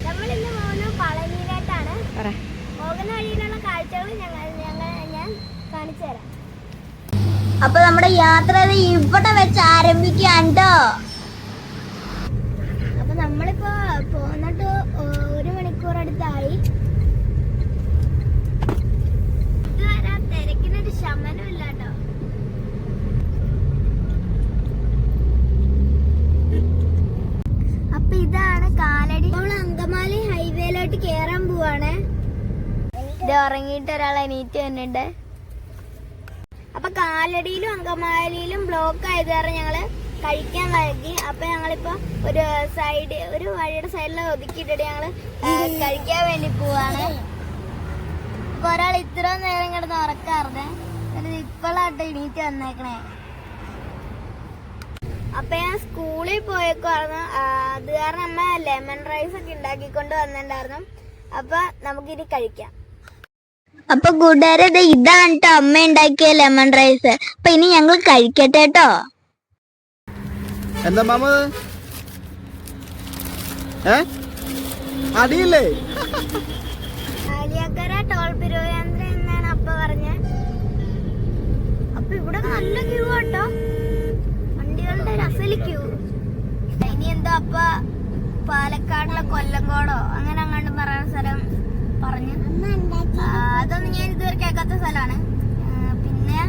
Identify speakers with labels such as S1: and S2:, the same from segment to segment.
S1: നമ്മളിന്ന് പോകുന്ന പളനിയിലോട്ടാണ്. പോകുന്ന വഴിയിലുള്ള കാഴ്ചകൾ ഞാൻ കാണിച്ചു തരാം.
S2: അപ്പൊ നമ്മുടെ യാത്ര ഇവിടെ വെച്ച് ആരംഭിക്കാൻ ട്ടോ.
S1: അപ്പൊ നമ്മളിപ്പോ പോന്നിട്ട് 1 മണിക്കൂർ അടുത്തായി. ഇതുവരെ തിരക്കിനൊരു ശമനം ഇല്ല കേട്ടോ. അപ്പൊ ഇതാണ് കാലടി. നമ്മൾ അങ്കമാലി ഹൈവേയിലോട്ട് കേറാൻ പോവാണ്. ഇത് ഉറങ്ങിയിട്ട് ഒരാൾ എണീറ്റ് വന്നിട്ട്. അപ്പൊ കാലടിയിലും അങ്കമാലിയിലും ബ്ലോക്ക് ആയത് കാരണം ഞങ്ങള് കഴിക്കാൻ വൈകി. അപ്പൊ ഞങ്ങളിപ്പോ ഒരു വഴിയുടെ സൈഡിൽ ഒതുക്കിയിട്ടിട്ട് ഞങ്ങള് കഴിക്കാൻ വേണ്ടി പോവാണ്. അപ്പൊ ഒരാൾ ഇത്ര നേരം കിടന്ന് ഉറക്കാറുണ്ട്. ഇപ്പോഴാട്ടോ എണീറ്റ് വന്നേക്കണേ. അപ്പൊ ഞാൻ സ്കൂളിൽ പോയേക്കുവായിരുന്നു. അത് കാരണം അമ്മ ലെമൺ റൈസ് ഒക്കെ ഉണ്ടാക്കിക്കൊണ്ട് വന്നിട്ടുണ്ടായിരുന്നു. അപ്പൊ നമുക്കിനി കഴിക്കാം.
S2: അപ്പൊ കൂട്ടുകാരെ ഇതാണ് ട്ടോ അമ്മ ഉണ്ടാക്കിയ ലെമൺ റൈസ്. അപ്പൊ ഇനി ഞങ്ങൾ കഴിക്കട്ടെ ട്ടോ.
S3: എന്താ മാമ അടിയില്ലേ?
S1: ആലിയാക്കര ടോൾ പിരിവ് എന്നാണ് അപ്പ പറഞ്ഞത്. അപ്പൊ ഇവിടെ നല്ല ക്യൂ ആട്ടോ, വണ്ടികളുടെ ഒരു അസല് ക്യൂ. ഇനി എന്തോ അപ്പ പാലക്കാടിലെ കൊല്ലങ്കോടോ അങ്ങനെ അങ്ങോട്ട് പറയുന്ന സ്ഥലം പറഞ്ഞു. അതൊന്നും ഞാൻ ഇതുവരെ കേൾക്കാത്ത സ്ഥലമാണ്. പിന്നെ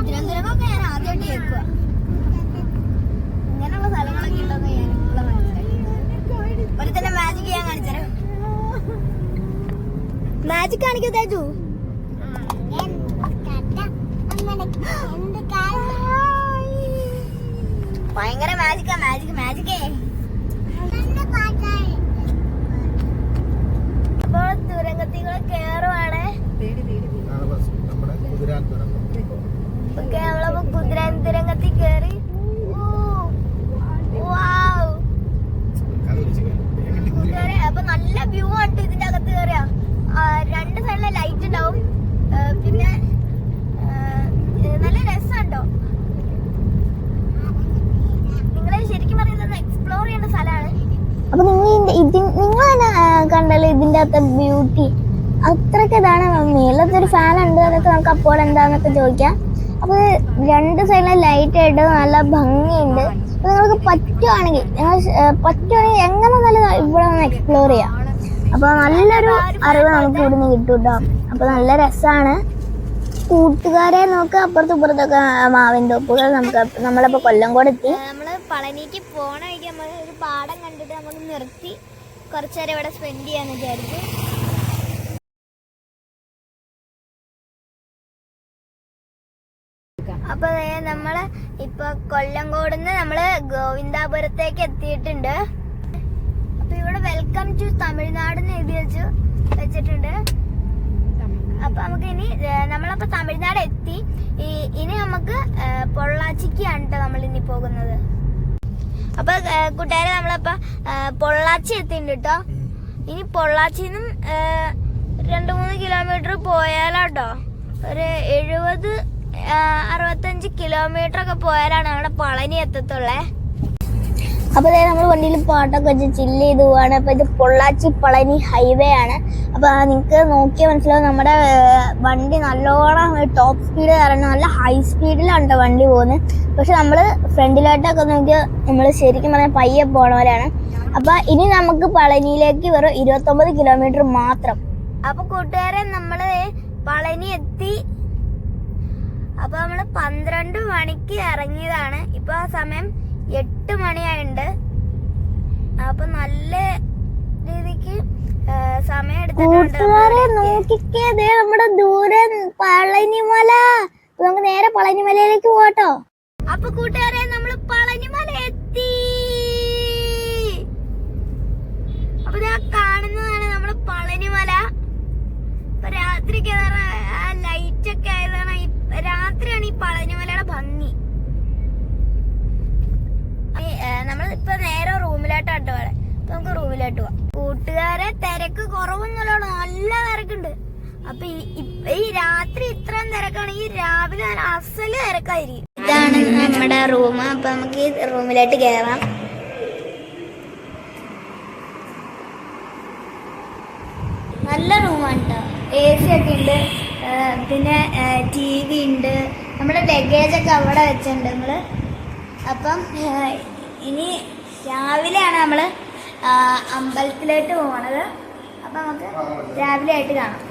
S1: തിരുവനന്തപുരമൊക്കെ ഞാൻ ആദ്യമായിട്ട് കേൾക്കുക. ഇങ്ങനെയുള്ള സ്ഥലങ്ങളൊക്കെ ഉണ്ടെന്ന് ഞാൻ ഇവിടെ മനസ്സിലായി. ഒരു തന്നെ മാജിക് ഞാൻ കാണിച്ചുതരാം. മാജിക് കാണിക്കൂ തേജു. ഭയങ്കര മാജിക്കാ, മാജിക്കേ. അപ്പോൾ തുരങ്കത്തികൾ കേറുവാണ്. നമ്മളപ്പോ കുതിരാൻ തുരങ്കത്തിൽ കേറി. അപ്പൊ നല്ല വ്യൂ ആണ് ഇതിന്റെ അകത്ത് കയറിയ. 2 സൈഡിലെ ലൈറ്റ് ഉണ്ടാവും. പിന്നെ നല്ല രസമുണ്ടോ. നിങ്ങളെ ശരിക്കും പറയുന്നത് എക്സ്പ്ലോർ ചെയ്യേണ്ട സ്ഥലമാണ്.
S2: അപ്പൊ നിങ്ങൾ തന്നെ കണ്ടല്ലോ ഇതിന്റെ അകത്തെ ബ്യൂട്ടി. അത്രക്ക് ഇതാണ്. മേലത്തൊരു ഫാൻ ഉണ്ട്, അതൊക്കെ നമുക്ക് അപ്പോൾ എന്താന്നൊക്കെ ചോദിക്കാം. അപ്പൊ 2 സൈഡിലെ ലൈറ്റ് ആയിട്ട് നല്ല ഭംഗിയുണ്ട്. അപ്പൊ നിങ്ങൾക്ക് പറ്റുവാണെങ്കിൽ എങ്ങനെ നല്ല ഇവിടെ ഒന്ന് എക്സ്പ്ലോർ ചെയ്യാം. അപ്പൊ നല്ലൊരു അറിവ് നമുക്ക് ഇവിടുന്ന് കിട്ടും കേട്ടോ. അപ്പൊ നല്ല രസമാണ്. കൂട്ടുകാരെ നോക്കുക, അപ്പുറത്തും ഇപ്പുറത്തൊക്കെ മാവിൻ തോപ്പുകൾ. നമ്മളിപ്പോ കൊല്ലങ്കോട് എത്തി.
S1: നമ്മള് പളനിക്ക് പോണ വഴിക്ക് നമ്മൾ ഒരു പാടം കണ്ടിട്ട് നമുക്ക് നിർത്തി കുറച്ചേരം ഇവിടെ സ്പെൻഡ് ചെയ്യാന്ന് വിചാരിച്ചു. അപ്പൊ നമ്മള് ഇപ്പൊ കൊല്ലങ്കോടുന്ന് നമ്മള് ഗോവിന്ദാപുരത്തേക്ക് എത്തിയിട്ടുണ്ട്. അപ്പൊ ഇവിടെ വെൽക്കം ടു തമിഴ്നാട് എന്ന് എഴുതി വെച്ചിട്ടുണ്ട്. അപ്പൊ നമുക്ക് ഇനി നമ്മളപ്പോ തമിഴ്നാട് എത്തി. ഇനി നമുക്ക് പൊള്ളാച്ചിക്കാണ് കേട്ടോ നമ്മൾ ഇനി പോകുന്നത്. അപ്പൊ കൂട്ടുകാരെ നമ്മളപ്പോ പൊള്ളാച്ചി എത്തിയിട്ടുണ്ട് കേട്ടോ. ഇനി പൊള്ളാച്ചിന്നും 2-3 കിലോമീറ്റർ പോയാലോട്ടോ. ഒരു 70-65 കിലോമീറ്റർ ഒക്കെ പോയാലാണ് നമ്മുടെ പളനി എത്തത്തുള്ളേ. അപ്പൊ നമ്മൾ വണ്ടിയിൽ പാട്ടൊക്കെ വെച്ച് ചില്ല് ചെയ്ത് പോവാണ്. അപ്പൊ ഇത് പൊള്ളാച്ചി പളനി ഹൈവേ ആണ്. അപ്പൊ നിങ്ങൾക്ക് നോക്കിയാൽ മനസ്സിലാവും നമ്മുടെ വണ്ടി നല്ലോണം ടോപ്പ് സ്പീഡ് കാരണം നല്ല ഹൈ സ്പീഡിലാണ് വണ്ടി പോകുന്നത്. പക്ഷെ നമ്മള് ഫ്രണ്ടിലോട്ടൊക്കെ നോക്കിയാൽ നമ്മൾ ശരിക്കും പറഞ്ഞാൽ പയ്യെ പോണവരാണ്. അപ്പൊ ഇനി നമുക്ക് പളനിയിലേക്ക് വെറും 29 കിലോമീറ്റർ മാത്രം. അപ്പൊ കൂട്ടുകാരെ നമ്മള് പളനി എത്തി. അപ്പൊ നമ്മള് 12 മണിക്ക് ഇറങ്ങിയതാണ്. ഇപ്പൊ ആ സമയം 8 മണിയായിട്ടുണ്ട്. അപ്പൊ നല്ല രീതിക്ക് സമയം എടുത്തിട്ടുണ്ട്. നോക്കിക്കേ, നമ്മുടെ ദൂരെ പളനിമല. നമുക്ക് നേരെ പളനിമലയിലേക്ക് പോട്ടോ. അപ്പൊ കൂട്ടുകാരെ നമ്മള് പളനിമല എത്തി. അപ്പൊ ഞാൻ കാണുന്നതാണ് നമ്മള് പളനിമല. ഇപ്പൊ രാത്രി ലൈറ്റ് ഒക്കെ ആയതാണ്. രാത്രിയാണ് ഈ പളനിമലയുടെ ഭംഗി. നമ്മൾ ഇപ്പൊ നേരെ റൂമിലോട്ടാട്ടോ. നമുക്ക് റൂമിലോട്ട് പോവാം. കൂട്ടുകാരെ തിരക്ക് കുറവൊന്നുമല്ലോ, നല്ല തിരക്കുണ്ട്. അപ്പൊ ഈ രാത്രി ഇത്രയും തിരക്ക് തിരക്കാണെങ്കിൽ രാവിലെ അസല് തിരക്കായിരിക്കും. ഇതാണ് നമ്മുടെ റൂം. അപ്പൊ നമുക്ക് ഈ റൂമിലോട്ട് കയറാം. നല്ല റൂമാണ് കേട്ടോ. AC ഒക്കെ ഉണ്ട്, പിന്നെ TV ഉണ്ട്. നമ്മുടെ ലഗേജൊക്കെ അവിടെ വെച്ചിട്ടുണ്ട് നമ്മള്. അപ്പം ഇനി രാവിലെയാണ് നമ്മള് അമ്പലത്തിലോട്ട് പോണത്. അപ്പം നമുക്ക് രാവിലെ ആയിട്ട് കാണാം.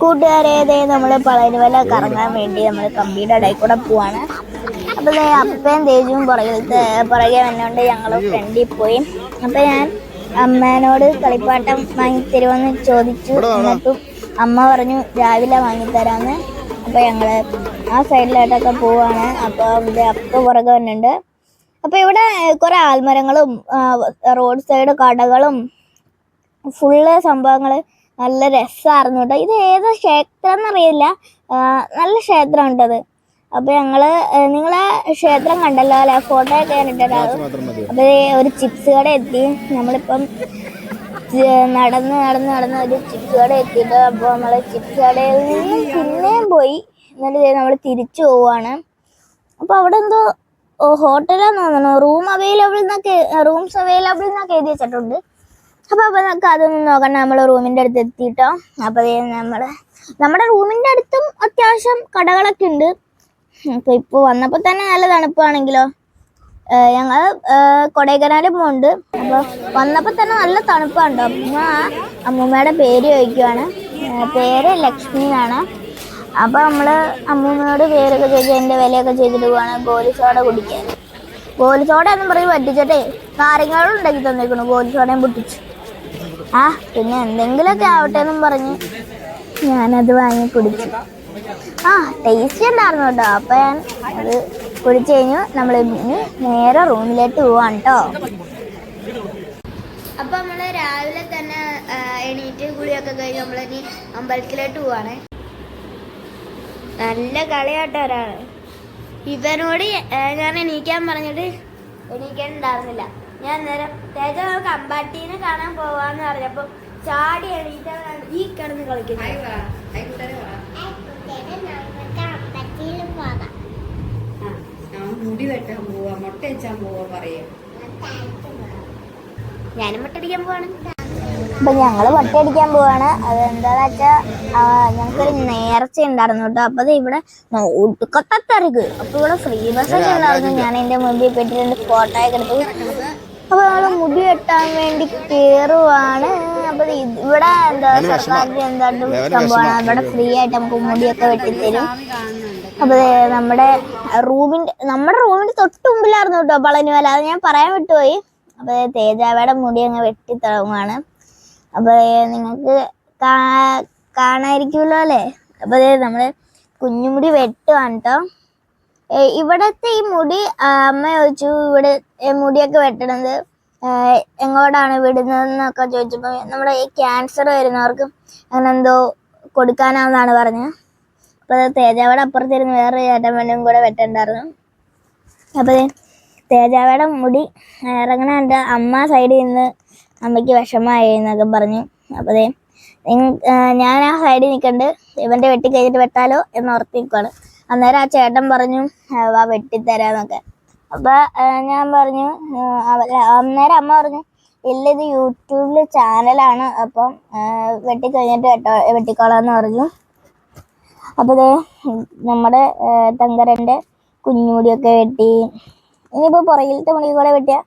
S2: കൂട്ടുകാരെ, നമ്മൾ പളനിമല കറങ്ങാൻ വേണ്ടി നമ്മൾ കമ്പിയുടെ ഇടയിൽ കൂടെ പോവാണ്. അപ്പോൾ അപ്പയും തേജുവും പുറകെ വന്നുകൊണ്ട് ഞങ്ങൾ ഫ്രണ്ടിൽ പോയി. അപ്പോൾ ഞാൻ അമ്മേനോട് കളിപ്പാട്ടം വാങ്ങിത്തരുമെന്ന് ചോദിച്ചു. എന്നിട്ടും അമ്മ പറഞ്ഞു രാവിലെ വാങ്ങിത്തരാമെന്ന്. അപ്പോൾ ഞങ്ങൾ ആ സൈഡിലായിട്ടൊക്കെ പോവാണ്. അപ്പോൾ അപ്പ പുറകെ വന്നിട്ടുണ്ട്. അപ്പോൾ ഇവിടെ കുറേ ആൽമരങ്ങളും റോഡ് സൈഡ് കടകളും ഫുള്ള് സംഭവങ്ങൾ നല്ല രസമായിരുന്നു കേട്ടോ. ഇത് ഏത് ക്ഷേത്രം എന്നറിയില്ല, നല്ല ക്ഷേത്രം ഉണ്ടത്. അപ്പോൾ നിങ്ങളെ ക്ഷേത്രം കണ്ടല്ലോ അല്ലെ, ഫോട്ടോ ഒക്കെ കണ്ടിട്ടുണ്ടാകും. അപ്പോൾ ഒരു ചിപ്സ് കട എത്തി. നമ്മളിപ്പം നടന്ന് ഒരു ചിപ്സ് കട എത്തിയിട്ട് അപ്പോൾ നമ്മൾ ചിപ്സ് കടയിൽ നിന്ന് പിന്നെയും പോയി. എന്നിട്ട് നമ്മൾ തിരിച്ചു പോവാണ്. അപ്പോൾ അവിടെ എന്തോ ഹോട്ടലാന്ന് തോന്നുന്നു, റൂംസ് അവൈലബിൾ എന്നൊക്കെ എഴുതി വെച്ചിട്ടുണ്ട്. അപ്പോൾ നമുക്ക് അതൊന്നും നോക്കണ്ട, നമ്മൾ റൂമിൻ്റെ അടുത്ത് എത്തിയിട്ടോ. അപ്പോൾ നമ്മുടെ റൂമിൻ്റെ അടുത്തും അത്യാവശ്യം കടകളൊക്കെ ഉണ്ട്. അപ്പോൾ ഇപ്പോൾ വന്നപ്പോൾ തന്നെ നല്ല തണുപ്പാണെങ്കിലോ. ഞങ്ങൾ കൊടൈക്കനാലിൽ പോകുന്നുണ്ട്. അപ്പോൾ വന്നപ്പോൾ തന്നെ നല്ല തണുപ്പാണ്. അമ്മൂമ്മയുടെ പേര് ചോദിക്കുവാണ്. പേര് ലക്ഷ്മി എന്നാണ്. അപ്പോൾ നമ്മൾ അമ്മൂമ്മയോട് പേരൊക്കെ ചോദിച്ചാൽ എൻ്റെ വിലയൊക്കെ ചെയ്തിട്ട് പോവാണ് ഗോലി സോഡ കുടിക്കാൻ. ഗോലി സോഡ എന്നും പറഞ്ഞ് പറ്റിച്ചിട്ടേ നാരങ്ങളും ഉണ്ടാക്കി തന്നേക്കണു. ഗോലി സോഡയും പൊട്ടിച്ചു. പിന്നെ എന്തെങ്കിലുമൊക്കെ ആവട്ടെ എന്നും പറഞ്ഞ് ഞാനത് വാങ്ങി കുടിച്ചു. ടേസ്റ്റ് ഉണ്ടായിരുന്നു കേട്ടോ. അപ്പം ഞാൻ അത് കുടിച്ചു കഴിഞ്ഞു. നമ്മൾ നേരെ റൂമിലേക്ക് പോവാണ് കേട്ടോ. അപ്പം നമ്മൾ രാവിലെ തന്നെ എണീറ്റ് കുളിയൊക്കെ കഴിഞ്ഞ് നമ്മളിനി അമ്പലത്തിലോട്ട് പോവാണ്. നല്ല കളിയാട്ടോ ഒരാള്. ഇവനോട് ഞാൻ എണീക്കാൻ പറഞ്ഞിട്ട് എണീക്കാനുണ്ടായിരുന്നില്ല. ഞാൻ നേരം തേജ നമുക്ക് അമ്പാട്ടീനെ കാണാൻ പോവാന്ന് പറഞ്ഞപ്പോ ചാടി എണീറ്റാണ് ഈ കിടന്ന് കളിക്കുന്നത്.
S3: മുടി വെട്ടാൻ പോവാ, മുട്ട വെച്ചാൻ പോവാ പറയാ.
S1: ഞാനും മുട്ടടിക്കാൻ പോവാണ്.
S2: അപ്പം ഞങ്ങൾ വട്ടയടിക്കാൻ പോവാണ്. അതെന്താന്ന് വെച്ചാൽ ഞങ്ങൾക്കൊരു നേർച്ച ഉണ്ടായിരുന്നു കേട്ടോ. അപ്പോൾ ഇവിടെ ഒടുക്കത്തെ തിരക്ക്. അപ്പോൾ ഇവിടെ ഫ്രീ ബസ്സൊക്കെ ഉണ്ടായിരുന്നു. ഞാൻ എൻ്റെ മുമ്പിൽ പെട്ടിട്ടുണ്ട്, ഫോട്ടോ ഒക്കെ എടുത്തു. അപ്പോൾ നമ്മൾ മുടി വെട്ടാൻ വേണ്ടി കയറുവാണ്. അപ്പോൾ ഇവിടെ എന്താ സർക്കാരിൻ്റെ എന്തായിട്ടും സംഭവമാണ്. ഇവിടെ ഫ്രീ ആയിട്ട് നമുക്ക് മുടിയൊക്കെ വെട്ടിത്തരും. അപ്പോൾ നമ്മുടെ റൂമിൻ്റെ തൊട്ട് മുമ്പിലായിരുന്നു കേട്ടോ പളനിമല. അത് ഞാൻ പറയാൻ വിട്ടുപോയി. അപ്പോൾ തേജാവയുടെ മുടി അങ്ങ് വെട്ടി തുടങ്ങുവാണ്. അപ്പോൾ നിങ്ങൾക്ക് കാണാതിരിക്കുമല്ലോ അല്ലേ. അപ്പോൾ നമ്മൾ കുഞ്ഞുമുടി വെട്ടുവാണ് കേട്ടോ. ഇവിടത്തെ ഈ മുടി അമ്മ ചോദിച്ചു, ഇവിടെ മുടിയൊക്കെ വെട്ടണത് എങ്ങോട്ടാണ് വിടുന്നതെന്നൊക്കെ ചോദിച്ചപ്പോൾ നമ്മുടെ ഈ ക്യാൻസർ വരുന്നവർക്ക് അങ്ങനെ എന്തോ കൊടുക്കാനാണെന്നാണ് പറഞ്ഞത്. അപ്പോൾ തേജാവയുടെ അപ്പുറത്തിരുന്ന് വേറെ ചേട്ടൻ കൂടെ വെട്ടണ്ടായിരുന്നു. അപ്പോൾ തേജാവയുടെ മുടി ഇറങ്ങണ അമ്മ സൈഡിൽ നിന്ന് അമ്മയ്ക്ക് വിഷമമായി എന്നൊക്കെ പറഞ്ഞു. അപ്പോൾ ഞാൻ ആ സൈഡിൽ നിൽക്കണ്ട്, ഇവൻ്റെ വെട്ടി കഴിഞ്ഞിട്ട് വെട്ടാലോ എന്ന് ഓർത്ത് നിൽക്കുകയാണ്. അന്നേരം ആ ചേട്ടൻ പറഞ്ഞു വാ വെട്ടിത്തരാന്നൊക്കെ. അപ്പോൾ ഞാൻ പറഞ്ഞു, അന്നേരം അമ്മ പറഞ്ഞു ഇല്ല ഇത് യൂട്യൂബിൽ ചാനലാണ്, അപ്പം വെട്ടിക്കഴിഞ്ഞിട്ട് വെട്ടിക്കോളാന്ന് പറഞ്ഞു. അപ്പോൾ നമ്മുടെ തങ്കരൻ്റെ കുഞ്ഞുമുടിയൊക്കെ വെട്ടി. ഇനിയിപ്പോൾ പുറകിലത്തെ മുടി കൂടെ വെട്ടിയാൽ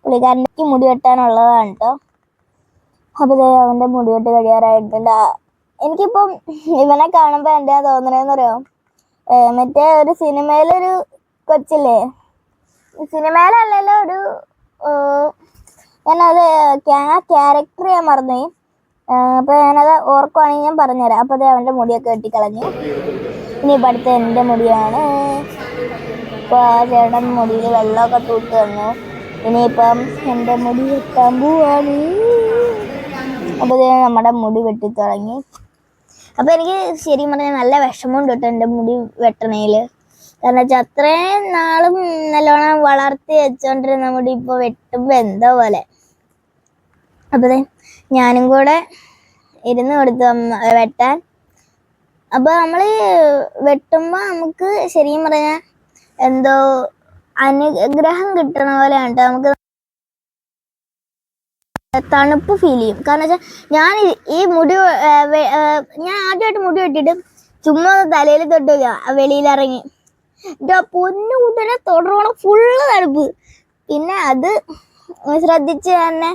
S2: പുള്ളിക്കാരൻ്റെ മുടി വെട്ടാനുള്ളതാണ് കേട്ടോ. അപ്പോൾ അവൻ്റെ മുടി വെട്ട് കഴിയാറായിട്ടുണ്ട്. എനിക്കിപ്പം ഇവനെ കാണുമ്പോൾ എന്താ തോന്നണേന്ന് പറയാം, മറ്റേ ഒരു സിനിമയിലൊരു കൊച്ചില്ലേ, സിനിമയിലല്ലല്ലോ ഒരു ഞാനത് ക്യാരക്ടർ ഞാൻ മറന്നുപോയി. അപ്പോൾ ഞാനത് ഓർക്കുവാണെങ്കിൽ ഞാൻ പറഞ്ഞുതരാം. അപ്പോൾ അവൻ്റെ മുടിയൊക്കെ വെട്ടിക്കളഞ്ഞു. ഇനിയിപ്പോൾ അടുത്ത് എൻ്റെ മുടിയാണ്. ഇപ്പോൾ ആ ചേട്ടൻ മുടിയിൽ വെള്ളമൊക്കെ തൂത്ത് തന്നു. ഇനിയിപ്പം എൻ്റെ മുടി വെട്ടാൻ പോവാണ്. അപ്പോൾ നമ്മുടെ മുടി വെട്ടിത്തുടങ്ങി. അപ്പോൾ എനിക്ക് ശരിക്കും പറഞ്ഞാൽ നല്ല വിഷമമുണ്ട് കേട്ടോ എൻ്റെ മുടി വെട്ടണേൽ. കാരണം വെച്ചാൽ അത്രയും നാളും നല്ലോണം വളർത്തി വെച്ചോണ്ടിരുന്ന മുടി ഇപ്പോൾ വെട്ടുമ്പോൾ എന്തോ പോലെ. അപ്പോൾ ഞാനും കൂടെ ഇരുന്ന് കൊടുത്തു വെട്ടാൻ. അപ്പൊ നമ്മള് വെട്ടുമ്പോ നമുക്ക് ശരിക്കും പറഞ്ഞ എന്തോ അനുഗ്രഹം കിട്ടണ പോലെയാണ് ട്ടോ. നമുക്ക് തണുപ്പ് ഫീൽ ചെയ്യും. കാരണം വെച്ചാൽ ഞാൻ ഈ മുടി ഞാൻ ആദ്യമായിട്ട് മുടി വെട്ടിട്ട് ചുമ്മാ തലയിൽ തൊട്ട് വെളിയിലിറങ്ങി എൻ്റെ പൊന്നു കൂട്ടനെ തൊടറോളം ഫുള്ള് തണുപ്പ്. പിന്നെ അത് ശ്രദ്ധിച്ച് തന്നെ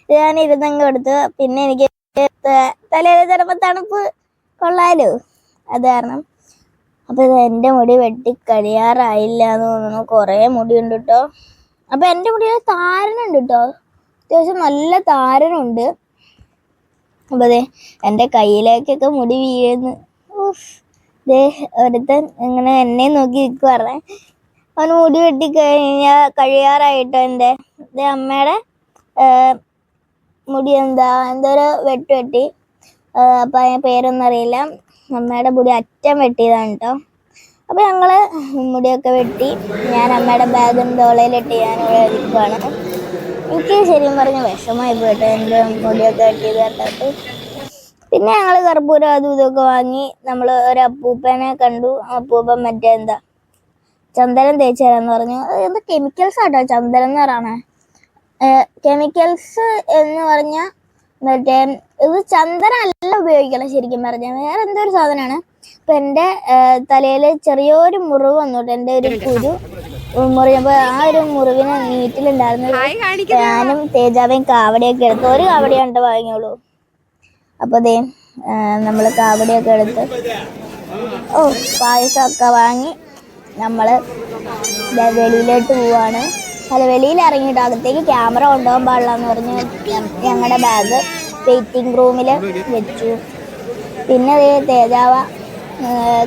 S2: ഞാൻ ഇരുന്നങ്ങ് എടുത്ത്. പിന്നെ എനിക്ക് തലയിൽ ചിലപ്പോൾ തണുപ്പ് കൊള്ളാലോ, അത് കാരണം. അപ്പൊ ഇത് എൻ്റെ മുടി വെട്ടി കഴിയാറായില്ല എന്ന് തോന്നുന്നു. കുറേ മുടിയുണ്ട് കേട്ടോ. അപ്പൊ എൻ്റെ മുടിയിൽ താരനുണ്ട് കേട്ടോ, അത്യാവശ്യം നല്ല താരനുണ്ട്. അപ്പൊ അതെ എൻ്റെ കയ്യിലേക്കൊക്കെ മുടി വീഴുന്നു. ദേ ഒരുത്തൻ ഇങ്ങനെ എന്നെ നോക്കി നിൽക്കുവാറേ. അവന് മുടി വെട്ടി കഴിയാറായിട്ടോ. എൻ്റെ അമ്മയുടെ മുടി എന്തൊരു വെട്ടി. അപ്പം അതിന് പേരൊന്നും അറിയില്ല. അമ്മയുടെ മുടി അറ്റം വെട്ടിയതാണ് കേട്ടോ. അപ്പം ഞങ്ങള് മുടിയൊക്കെ വെട്ടി ഞാൻ അമ്മയുടെ ബാഗും തോളയിലിട്ട് ഞാനിവിടെ ഇരിക്കുവാണ്. എനിക്ക് ശരിയും പറഞ്ഞ വിഷമായി പോയിട്ട് എൻ്റെ മുടിയൊക്കെ വെട്ടിയത് കേട്ടിട്ട്. പിന്നെ ഞങ്ങൾ കർപ്പൂരം അതും ഇതൊക്കെ വാങ്ങി നമ്മൾ ഒരു അപ്പൂപ്പനെ കണ്ടു. അപ്പൂപ്പൻ മറ്റേ ചന്ദനം തേച്ച് തരാന്ന് പറഞ്ഞു. എന്താ കെമിക്കൽസ് ആട്ടോ ചന്ദനം എന്ന് പറയണേ. കെമിക്കൽസ് എന്ന് പറഞ്ഞാൽ മറ്റേ ഇത് ചന്ദനം അല്ല ഉപയോഗിക്കണം ശരിക്കും പറഞ്ഞാൽ, വേറെ എന്തോ ഒരു സാധനമാണ്. അപ്പം എൻ്റെ തലയിൽ ചെറിയൊരു മുറിവ് വന്നോട്ടെ, എൻ്റെ ഒരു കുരു മുറിയപ്പോൾ ആ ഒരു മുറിവിന് നീറ്റിലുണ്ടായിരുന്നത് ഞാനും തേജാവയും കാവടിയൊക്കെ എടുത്ത്. ഒരു കാവടിയുണ്ട് വാങ്ങിയോളൂ. അപ്പോൾ അതേ നമ്മൾ കാവടിയൊക്കെ എടുത്ത് പായസമൊക്കെ വാങ്ങി നമ്മൾ വെളിയിലോട്ട് പോവാണ്. അല്ല, വെളിയിൽ ഇറങ്ങിയിട്ട് അകത്തേക്ക് ക്യാമറ കൊണ്ടുപോകാൻ പാടില്ല എന്ന് പറഞ്ഞ് ഞങ്ങളുടെ ബാഗ് വെയിറ്റിംഗ് റൂമിൽ വെച്ചു. പിന്നെ അതേ തേജാവ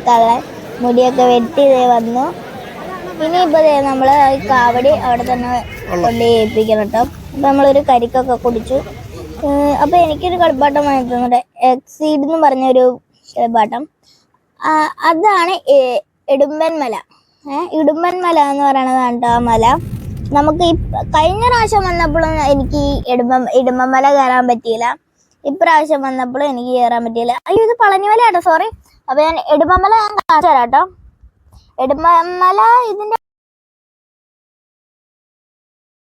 S2: കള്ളൻ മുടിയൊക്കെ വെട്ടി വന്നു. ഇനിയിപ്പോൾ നമ്മൾ ഈ കാവടി അവിടെ തന്നെ കൊണ്ടു ഏൽപ്പിക്കണം കേട്ടോ. അപ്പം നമ്മളൊരു കരിക്കൊക്കെ കുടിച്ചു. അപ്പോൾ എനിക്കൊരു കളിപ്പാട്ടം വാങ്ങി തന്നിട്ട് എക്സീഡ് എന്ന് പറഞ്ഞൊരു കളിപ്പാട്ടം. അതാണ് ഇടുമ്പൻ മല. ഇടുമ്പൻ മല എന്ന് പറയണതാണ് കേട്ടോ ആ മല. നമുക്ക് ഈ കഴിഞ്ഞ പ്രാവശ്യം വന്നപ്പോഴും എനിക്ക് ഇടുമ്പൻ മല കയറാൻ പറ്റിയില്ല. ഇപ്രാവശ്യം വന്നപ്പോഴും എനിക്ക് കയറാൻ പറ്റിയില്ല. അയ്യോ, ഇത് പളനിമല കേട്ടോ, സോറി. അപ്പോൾ ഞാൻ ഇടുമ്പൻ മല ഞാൻ കാണിച്ചു തരാം കേട്ടോ. ഇടുമ്പൻ മല ഇതിൻ്റെ